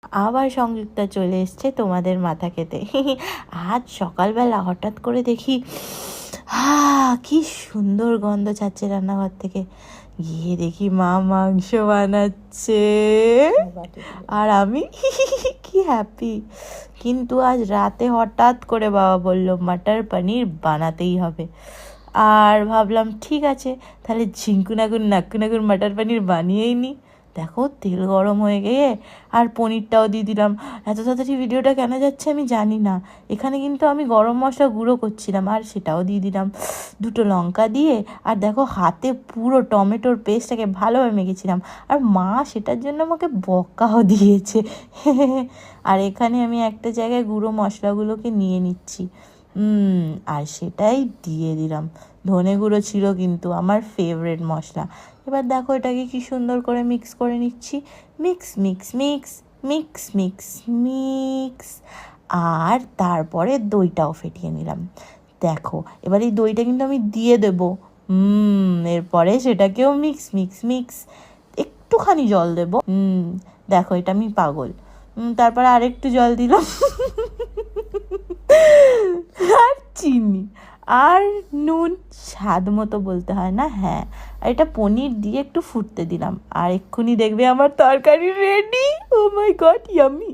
আবার সংযুক্তা চলে এসছে তোমাদের মাথা খেতে। আজ সকালবেলা হঠাৎ করে দেখি কি সুন্দর গন্ধ ছাড়ছে রান্নাঘর থেকে। গিয়ে দেখি মা মাংস বানাচ্ছে আর আমি কি হ্যাপি। কিন্তু আজ রাতে হঠাৎ করে বাবা বলল মাটার পনির বানাতেই হবে। আর ভাবলাম ঠিক আছে, তাহলে নাকুনাগুন মাটার পনির বানিয়েই নিই। দেখো তেল গরম হয়ে গিয়ে আর পনিরটাও দিয়ে দিলাম। এত তাড়াতাড়ি ভিডিওটা কেন যাচ্ছে আমি জানি না। এখানে কিন্তু আমি গরম মশলা গুঁড়ো করছিলাম আর সেটাও দিয়ে দিলাম। দুটো লঙ্কা দিয়ে আর দেখো হাতে পুরো টমেটোর পেস্টটাকে ভালোভাবে মেখেছিলাম। আর মা সেটার জন্য আমাকে বকাও দিয়েছে। আর এখানে আমি একটা জায়গায় গুঁড়ো মশলাগুলোকে নিয়ে নিচ্ছি। আর সেটাই দিয়ে দিলাম। ধনে গুঁড়ো ছিল কিন্তু আমার ফেভারিট মশলা। এবার দেখো এটাকে কি সুন্দর করে মিক্স করে নিচ্ছি। Mix mix mix mix mix mix. আর তারপরে দইটাও ফেটিয়ে নিলাম। দেখো এবার এই দইটা কিন্তু আমি দিয়ে দেবো। এরপরে সেটাকেও মিক্স মিক্স মিক্স। একটুখানি জল দেবো। দেখো এটা আমি পাগল। তারপরে আরেকটু জল দিলাম আর চিনি আর নুন স্বাদ মতো বলতে হয় না, হ্যাঁ। আর এটা পনির দিয়ে একটু ফুটতে দিলাম আর এক্ষুনি দেখবে আমার তরকারি রেডি। ও মাই গড, ইয়াম্মি।